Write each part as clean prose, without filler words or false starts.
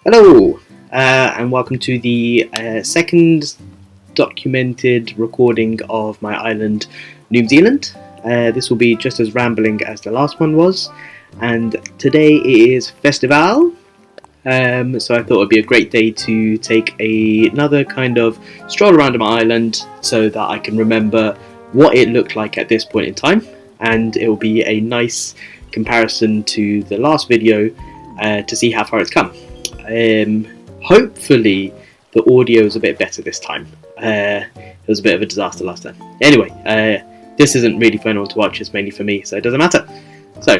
Hello, and welcome to the second documented recording of my island, New Zealand. This will be just as rambling as the last one was, and today is Festivale, so I thought it would be a great day to take another kind of stroll around my island so that I can remember what it looked like at this point in time, and it will be a nice comparison to the last video to see how far it's come. Hopefully the audio is a bit better this time. It was a bit of a disaster last time. Anyway, this isn't really for anyone to watch, it's mainly for me, so it doesn't matter. So,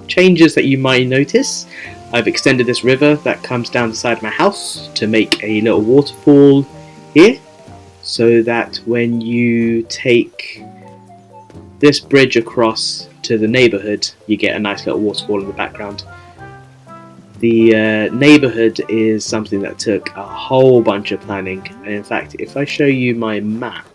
changes that you might notice. I've extended this river that comes down the side of my house to make a little waterfall here, so that when you take this bridge across to the neighbourhood, you get a nice little waterfall in the background. The neighbourhood is something that took a whole bunch of planning, and in fact, if I show you my map,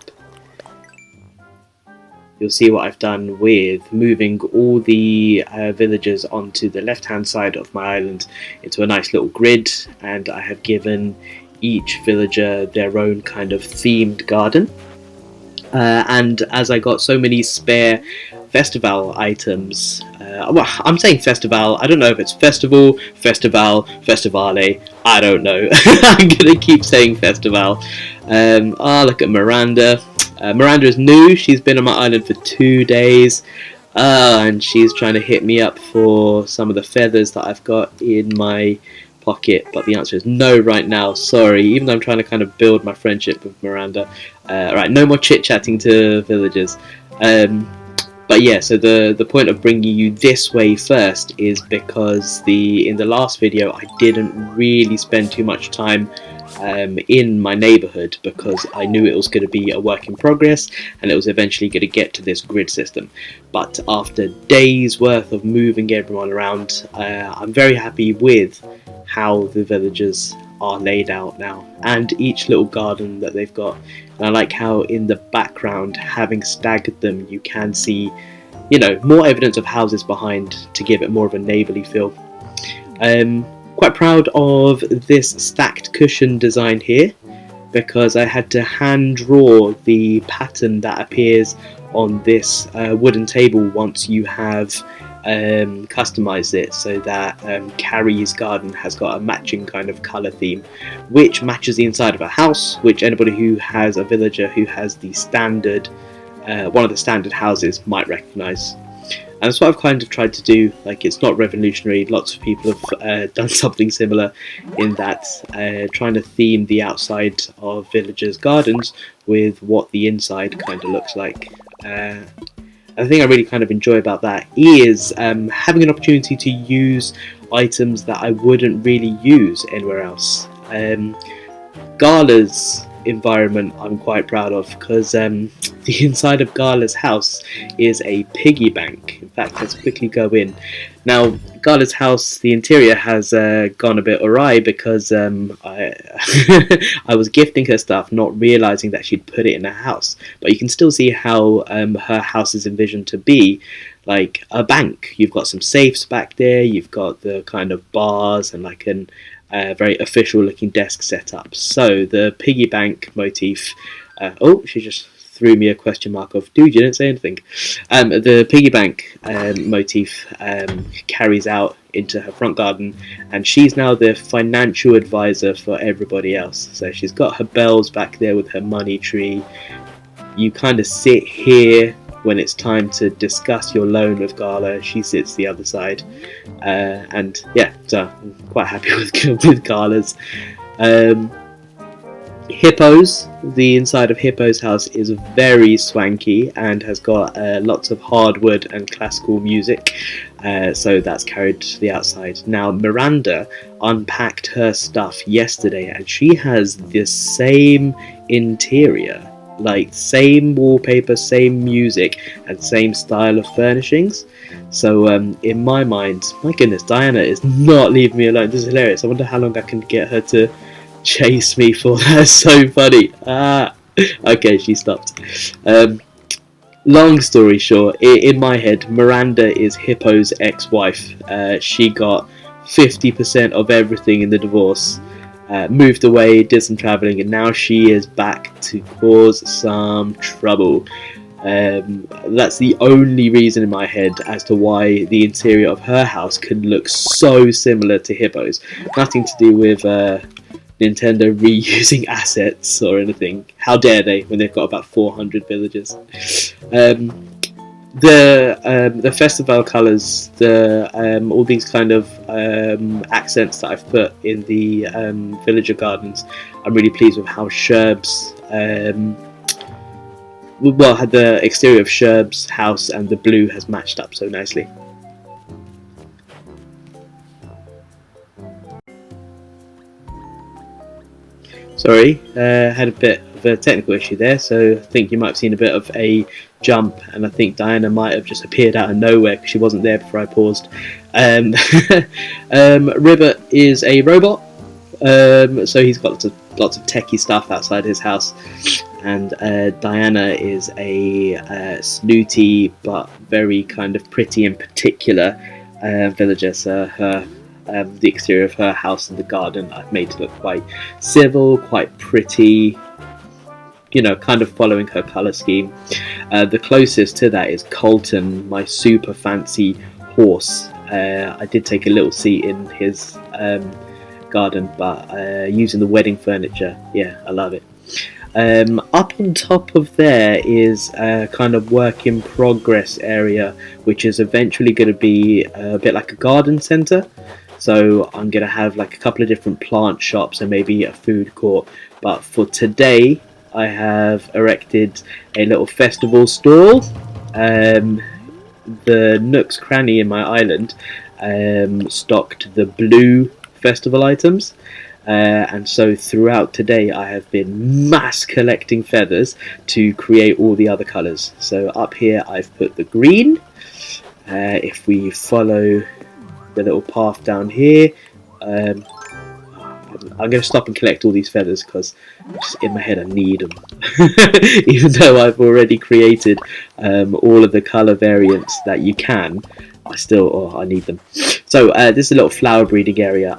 you'll see what I've done with moving all the villagers onto the left-hand side of my island into a nice little grid, and I have given each villager their own kind of themed garden. And as I got so many spare Festivale items, well, I'm saying Festivale, I don't know if it's Festival, Festivale, Festivale, I don't know. I'm gonna keep saying Festivale. Look at Miranda. Miranda is new, she's been on my island for 2 days, and she's trying to hit me up for some of the feathers that I've got in my pocket, but the answer is no right now, sorry, even though I'm trying to kind of build my friendship with Miranda. Right, no more chit-chatting to villagers. But yeah, so the point of bringing you this way first is because in the last video I didn't really spend too much time in my neighbourhood because I knew it was going to be a work in progress and it was eventually going to get to this grid system. But after days worth of moving everyone around, I'm very happy with how the villagers are laid out now, and each little garden that they've got. And I like how in the background, having staggered them, you can see, you know, more evidence of houses behind to give it more of a neighbourly feel. Quite proud of this stacked cushion design here, because I had to hand draw the pattern that appears on this wooden table once you have customized it, so that Carrie's garden has got a matching kind of colour theme, which matches the inside of a house, which anybody who has a villager who has the standard, one of the standard houses might recognise. And that's what I've kind of tried to do. Like, it's not revolutionary, lots of people have done something similar in that, trying to theme the outside of villagers' gardens with what the inside kind of looks like. The thing I really kind of enjoy about that is having an opportunity to use items that I wouldn't really use anywhere else. Gala's environment I'm quite proud of, because the inside of Gala's house is a piggy bank. In fact, let's quickly go in. Now, Gala's house, the interior has gone a bit awry because I was gifting her stuff, not realising that she'd put it in her house. But you can still see how her house is envisioned to be like a bank. You've got some safes back there, you've got the kind of bars and like an very official looking desk set up. So the piggy bank motif, oh, she just threw me a question mark of, dude, you didn't say anything. The piggy bank motif carries out into her front garden, and she's now the financial advisor for everybody else. So she's got her bells back there with her money tree. You kind of sit here when it's time to discuss your loan with Gala. She sits the other side, and yeah, so I'm quite happy with Gala's. Hippos, the inside of Hippo's house is very swanky and has got lots of hardwood and classical music, so that's carried to the outside. Now, Miranda unpacked her stuff yesterday and she has the same interior, like same wallpaper, same music and same style of furnishings. So in my mind, my goodness, Diana is not leaving me alone. This is hilarious. I wonder how long I can get her to chase me for that. So funny. Okay, she stopped. Long story short, in my head, Miranda is Hippo's ex-wife. She got 50% of everything in the divorce. Moved away, did some travelling, and now she is back to cause some trouble. That's the only reason in my head as to why the interior of her house can look so similar to Hippo's. Nothing to do with Nintendo reusing assets or anything. How dare they, when they've got about 400 villagers. The festival colours, all these kind of accents that I've put in the villager gardens, I'm really pleased with how Sherb's had the exterior of Sherb's house and the blue has matched up so nicely. Sorry, had a bit of a technical issue there, so I think you might have seen a bit of a jump, and I think Diana might have just appeared out of nowhere because she wasn't there before I paused. Ribbit is a robot, so he's got lots of techie stuff outside his house, and Diana is a snooty but very kind of pretty and particular villager. So the exterior of her house and the garden I've made to look quite civil, quite pretty, kind of following her colour scheme. The closest to that is Colton, my super fancy horse. I did take a little seat in his garden, but using the wedding furniture, yeah, I love it. Up on top of there is a kind of work in progress area, which is eventually going to be a bit like a garden centre. So I'm going to have like a couple of different plant shops and maybe a food court. But for today, I have erected a little festival stall. The Nook's Cranny in my island stocked the blue festival items. And so throughout today I have been mass collecting feathers to create all the other colours. So up here I've put the green. If we follow the little path down here, I'm going to stop and collect all these feathers because just in my head I need them. Even though I've already created all of the colour variants that you can, I need them. So this is a little flower breeding area.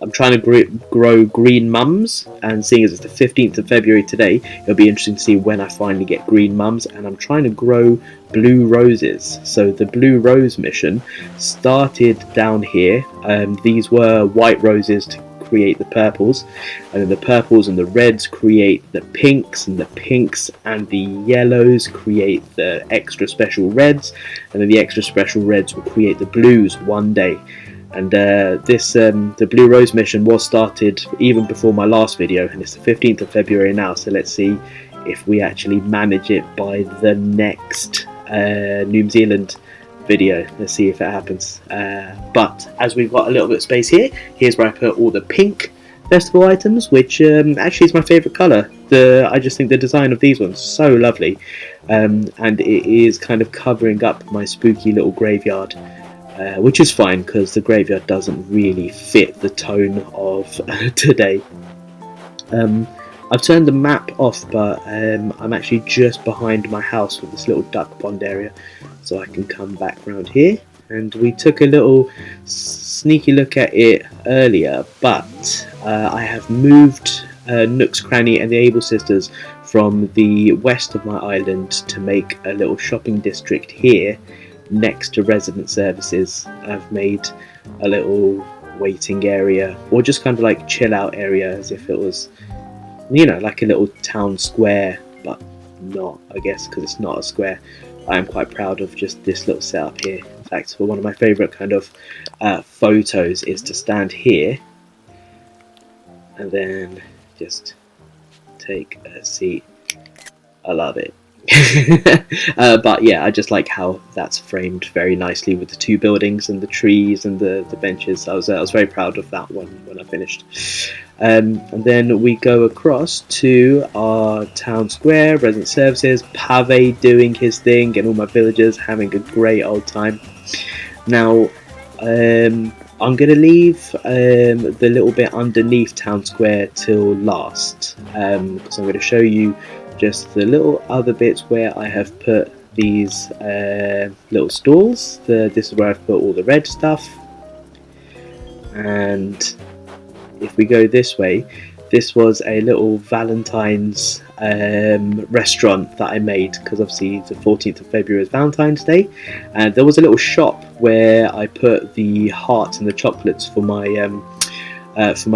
I'm trying to grow green mums, and seeing as it's the 15th of February today, it'll be interesting to see when I finally get green mums. And I'm trying to grow blue roses. So the blue rose mission started down here. These were white roses to create the purples, and then the purples and the reds create the pinks, and the pinks and the yellows create the extra special reds, and then the extra special reds will create the blues one day. And the Blue Rose mission was started even before my last video, and it's the 15th of February now, so let's see if we actually manage it by the next New Zealand video. Let's see if it happens. But as we've got a little bit of space here, here's where I put all the pink festival items, which actually is my favourite colour. I just think the design of these ones is so lovely, and it is kind of covering up my spooky little graveyard. Which is fine because the graveyard doesn't really fit the tone of today. I've turned the map off, but I'm actually just behind my house with this little duck pond area, so I can come back round here. And we took a little sneaky look at it earlier, but I have moved Nook's Cranny and the Able Sisters from the west of my island to make a little shopping district here next to resident services. I've made a little waiting area, or just kind of like chill out area, as if it was, like a little town square, but not, I guess, because it's not a square. I am quite proud of just this little setup here. In fact, one of my favourite kind of photos is to stand here and then just take a seat. I love it. But yeah, I just like how that's framed very nicely with the two buildings and the trees and the benches. I was very proud of that one when I finished. And then we go across to our town square, resident services, Pave doing his thing, and all my villagers having a great old time. Now, I'm going to leave the little bit underneath town square till last, because I'm going to show you just the little other bits where I have put these little stalls. This is where I've put all the red stuff. And if we go this way, this was a little Valentine's restaurant that I made, because obviously the 14th of February is Valentine's Day, and there was a little shop where I put the hearts and the chocolates for my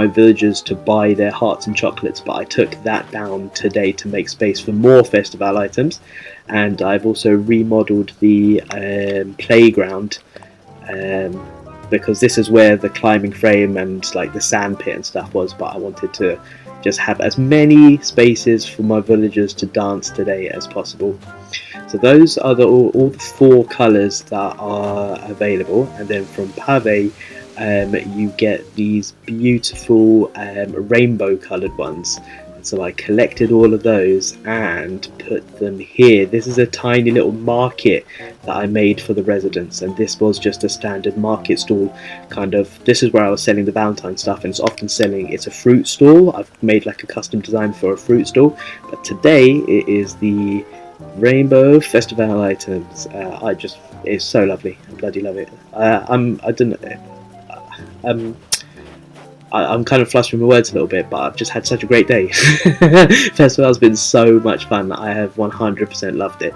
villagers to buy their hearts and chocolates, but I took that down today to make space for more Festivale items. And I've also remodeled the playground, because this is where the climbing frame and like the sand pit and stuff was, but I wanted to just have as many spaces for my villagers to dance today as possible. So those are all the 4 colours that are available, and then from Pave you get these beautiful rainbow coloured ones. And so I collected all of those and put them here. This is a tiny little market that I made for the residents, and this was just a standard market stall. This is where I was selling the Valentine stuff, and it's a fruit stall. I've made like a custom design for a fruit stall, but today it is the Rainbow Festival items. It's so lovely. I bloody love it. I'm kind of flustered with my words a little bit, but I've just had such a great day. Festival's been so much fun. I have 100% loved it.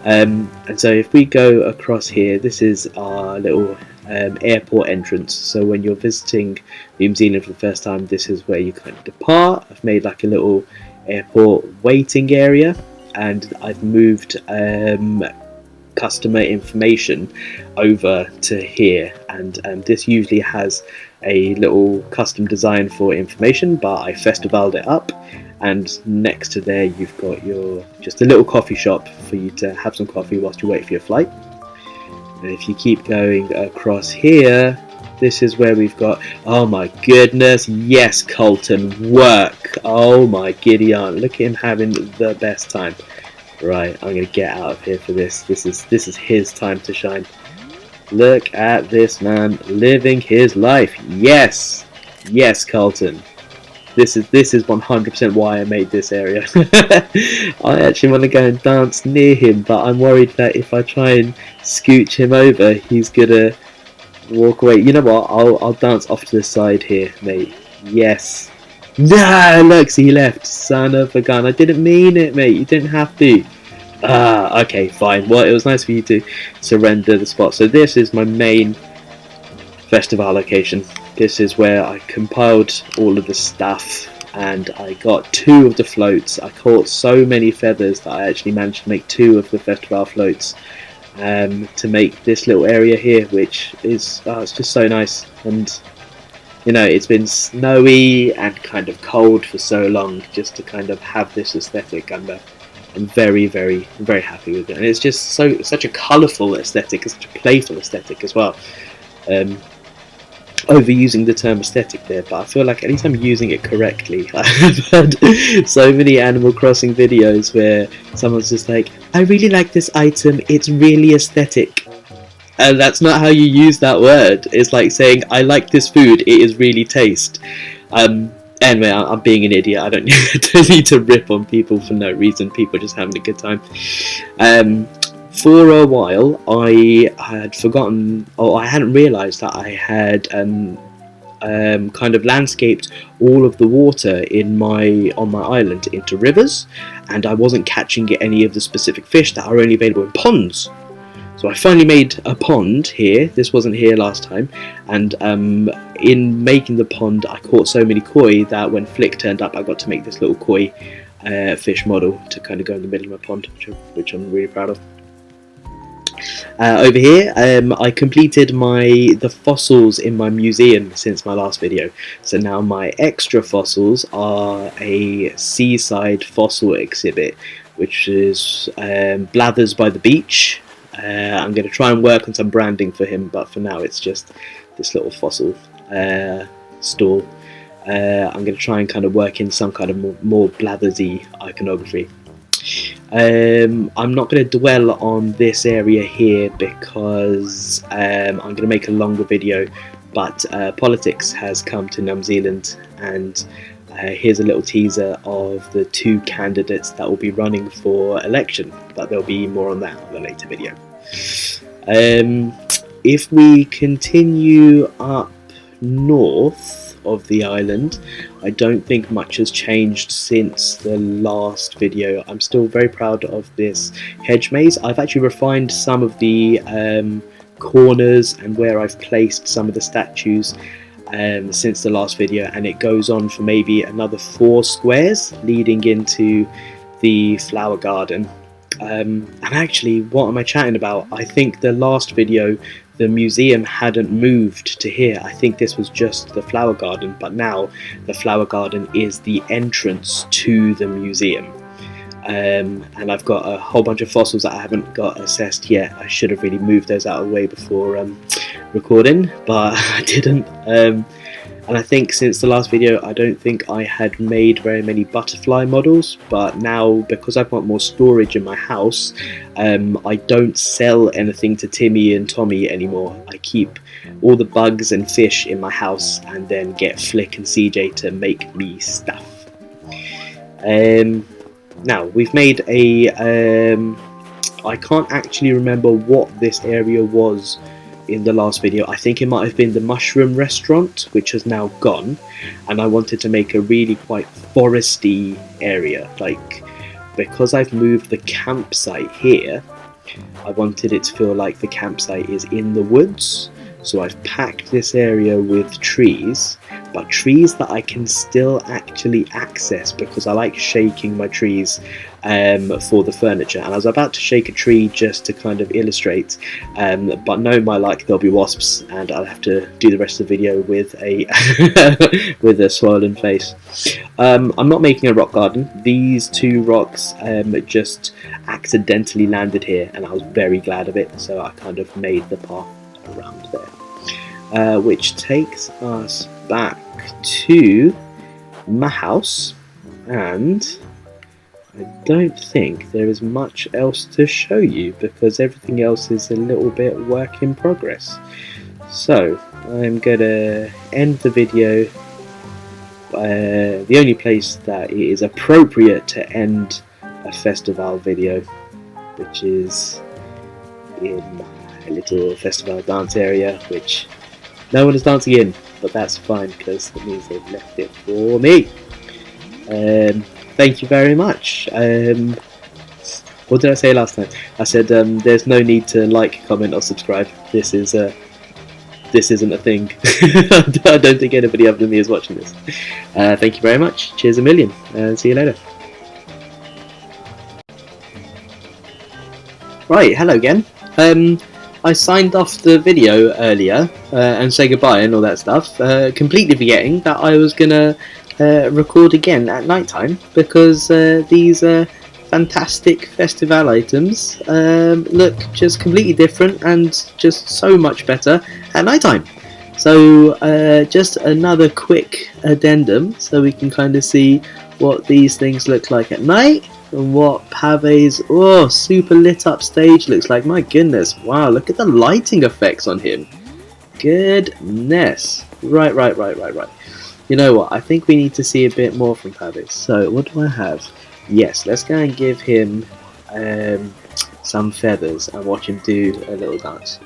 And so if we go across here, this is our little airport entrance. So when you're visiting New Zealand for the first time, this is where you kind of depart. I've made like a little airport waiting area, and I've moved customer information over to here, and this usually has a little custom design for information, but I festivaled it up, and next to there you've got just a little coffee shop for you to have some coffee whilst you wait for your flight. And if you keep going across here, this is where we've got, oh my goodness, yes, Colton, work. Oh my giddy aunt, look at him having the best time. Right, I'm gonna get out of here for this. This is his time to shine. Look at this man living his life. Yes, yes, Carlton. This is 100% why I made this area. I actually want to go and dance near him, but I'm worried that if I try and scooch him over, he's gonna walk away. You know what? I'll dance off to the side here, mate. Yes. Nah, look, he left. Son of a gun. I didn't mean it, mate. You didn't have to. Okay, fine. Well, it was nice for you to surrender the spot. So this is my main festival location. This is where I compiled all of the stuff, and I got 2 of the floats. I caught so many feathers that I actually managed to make 2 of the festival floats to make this little area here, which is it's just so nice. And you know, it's been snowy and kind of cold for so long, just to kind of have this aesthetic, and I'm very, very, very happy with it. And it's just such a colourful aesthetic, such a playful aesthetic as well. Overusing the term aesthetic there, but I feel like at least I'm using it correctly. I've had so many Animal Crossing videos where someone's just like, I really like this item, it's really aesthetic. And that's not how you use that word. It's like saying, I like this food, it is really taste. Anyway, I'm being an idiot. I don't need to rip on people for no reason. People are just having a good time. For a while, I had forgotten, or I hadn't realised that I had kind of landscaped all of the water on my island into rivers, and I wasn't catching any of the specific fish that are only available in ponds. So I finally made a pond here. This wasn't here last time, and in making the pond, I caught so many koi that when Flick turned up, I got to make this little koi fish model to kind of go in the middle of my pond, which I'm really proud of. Over here, I completed the fossils in my museum since my last video. So now my extra fossils are a seaside fossil exhibit, which is Blathers by the beach. I'm going to try and work on some branding for him, but for now it's just this little fossil stall. I'm going to try and kind of work in some kind of more Blathersy iconography. I'm not going to dwell on this area here because I'm going to make a longer video, but politics has come to New Zealand, and here's a little teaser of the 2 candidates that will be running for election, but there'll be more on that on a later video. If we continue up north of the island. I don't think much has changed since the last video. I'm still very proud of this hedge maze. I've actually refined some of the corners and where I've placed some of the statues since the last video, and it goes on for maybe another 4 squares leading into the flower garden. And actually, what am I chatting about? I think the last video the museum hadn't moved to here. I think this was just the flower garden, but now the flower garden is the entrance to the museum. And I've got a whole bunch of fossils that I haven't got assessed yet. I should have really moved those out of the way before recording, but I didn't. And I think since the last video, I don't think I had made very many butterfly models, but now, because I've got more storage in my house, I don't sell anything to Timmy and Tommy anymore. I keep all the bugs and fish in my house and then get Flick and CJ to make me stuff. Now, we've made a... I can't actually remember what this area was in the last video. I think it might have been the mushroom restaurant, which has now gone, and I wanted to make a really quite foresty area. Like, because I've moved the campsite here, I wanted it to feel like the campsite is in the woods. So I've packed this area with trees, but trees that I can still actually access, because I like shaking my trees for the furniture. And I was about to shake a tree just to kind of illustrate, but knowing my luck, there'll be wasps, and I'll have to do the rest of the video with a with a swollen face. I'm not making a rock garden. These 2 rocks just accidentally landed here, and I was very glad of it. So I kind of made the path around there, which takes us back to my house, and I don't think there is much else to show you because everything else is a little bit work in progress. So I'm gonna end the video the only place that it is appropriate to end a festival video, which is in my little festival dance area, which no one is dancing in, but that's fine because it means they've left it for me. Thank you very much. What did I say last time? I said there's no need to like, comment or subscribe. This isn't a thing. I don't think anybody other than me is watching this. Thank you very much. Cheers a million, and see you later. Right, hello again. I signed off the video earlier and say goodbye and all that stuff, completely forgetting that I was gonna record again at night time, because these fantastic Festivale items look just completely different and just so much better at night time. So just another quick addendum so we can kind of see what these things look like at night and what Pave's super lit up stage looks like. My goodness, wow, look at the lighting effects on him. Goodness. Right. You know what, I think we need to see a bit more from Pave. So what do I have? Yes, let's go and give him some feathers and watch him do a little dance.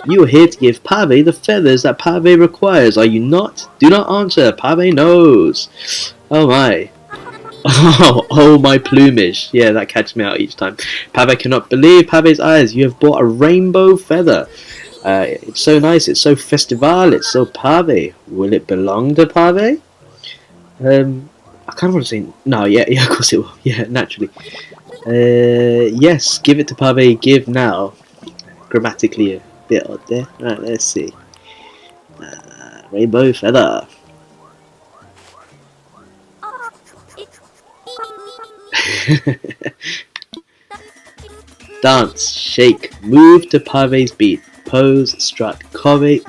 You are here to give Pave the feathers that Pave requires, are you not? Do not answer, Pave knows. Oh my. Oh my plumage. Yeah, that catches me out each time. Pave cannot believe Pave's eyes. You have bought a rainbow feather. It's so nice, it's so Festivale, it's so Pave. Will it belong to Pave? I kind of want to say no. Yeah, of course it will. Yeah, naturally. Yes, give it to Pave. Give now. Grammatically a bit odd there. Right, let's see. Rainbow feather. Dance, shake, move to Pave's beat. Pose, strut, copy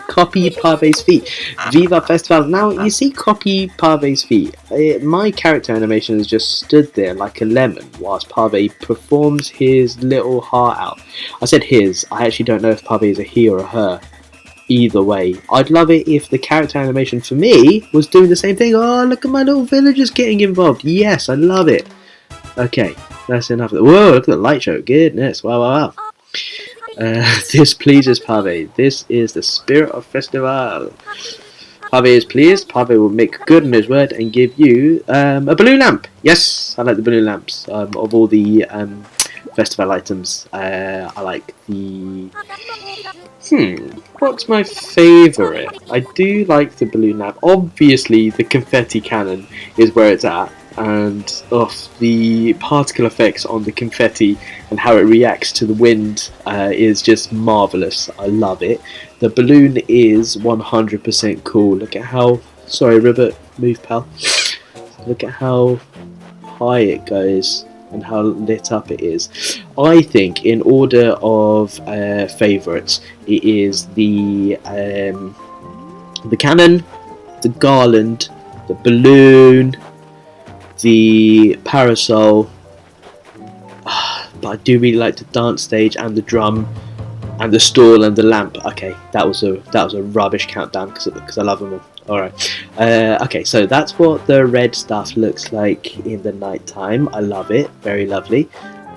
Pave's feet. Viva Festival. Now, you see copy Pave's feet. My character animation has just stood there like a lemon whilst Pave performs his little heart out. I said his. I actually don't know if Pave is a he or a her. Either way, I'd love it if the character animation for me was doing the same thing. Oh, look at my little villagers getting involved. Yes, I love it. Okay, that's enough. Whoa, look at the light show. Goodness, wow. This pleases Pave. This is the spirit of Festivale. Pave is pleased. Pave will make good on his word and give you a balloon lamp. Yes, I like the balloon lamps. Of all the festival items, I like the. What's my favourite? I do like the balloon lamp. Obviously, the confetti cannon is where it's at, and the particle effects on the confetti and how it reacts to the wind is just marvellous. I love it. The balloon is 100% cool. Look at how. Sorry, Ribbit, move, pal. Look at how high it goes and how lit up it is. I think, in order of favourites, it is the cannon, the garland, the balloon, the parasol. But I do really like the dance stage and the drum and the stall and the lamp. Okay, that was a rubbish countdown because I love them all. Alright, okay, so that's what the red stuff looks like in the night time. I love it, very lovely.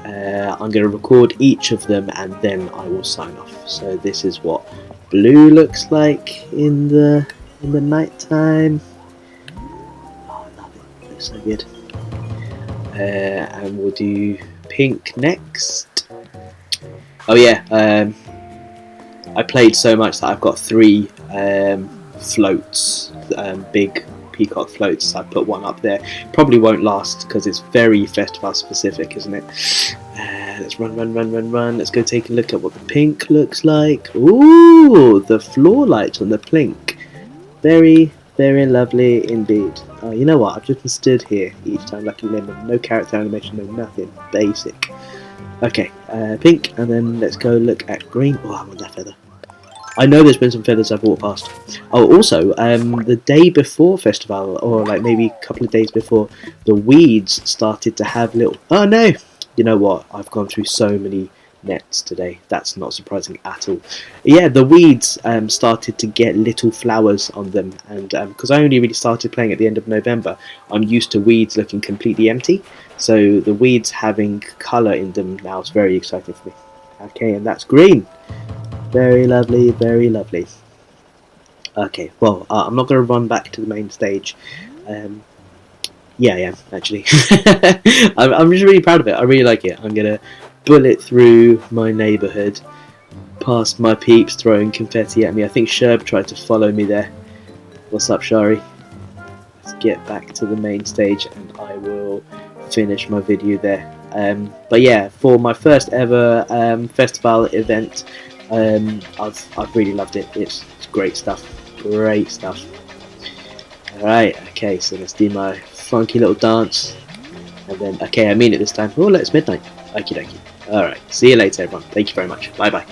I'm going to record each of them and then I will sign off. So this is what blue looks like in the night time. Oh, I love it, it looks so good. And we'll do pink next. Oh yeah, I played so much that I've got 3 floats, big peacock floats. I put one up there. Probably won't last because it's very festival specific, isn't it? Let's run. Let's go take a look at what the pink looks like. Ooh, the floor lights on the pink. Very, very lovely indeed. Oh, you know what? I've just been stood here each time like a lemon. No character animation, no nothing. Basic. Okay, pink, and then let's go look at green. Oh, I want that feather. I know there's been some feathers I've walked past. Oh, also, the day before Festivale, or like maybe a couple of days before, the weeds started to have little... Oh no! You know what? I've gone through so many nets today. That's not surprising at all. Yeah, the weeds started to get little flowers on them, and because I only really started playing at the end of November, I'm used to weeds looking completely empty. So the weeds having colour in them now is very exciting for me. Okay, and that's green. Very lovely, very lovely. Okay, well, I'm not going to run back to the main stage. Yeah, I am, actually. I'm just really proud of it. I really like it. I'm going to bullet through my neighbourhood, past my peeps throwing confetti at me. I think Sherb tried to follow me there. What's up, Shari? Let's get back to the main stage and I will finish my video there. But yeah, for my first ever festival event, I've really loved it. It's great stuff. Great stuff. Alright, okay, so let's do my funky little dance. And then, okay, I mean it this time. Oh, it's midnight. Okie dokie. Alright, see you later, everyone. Thank you very much. Bye bye.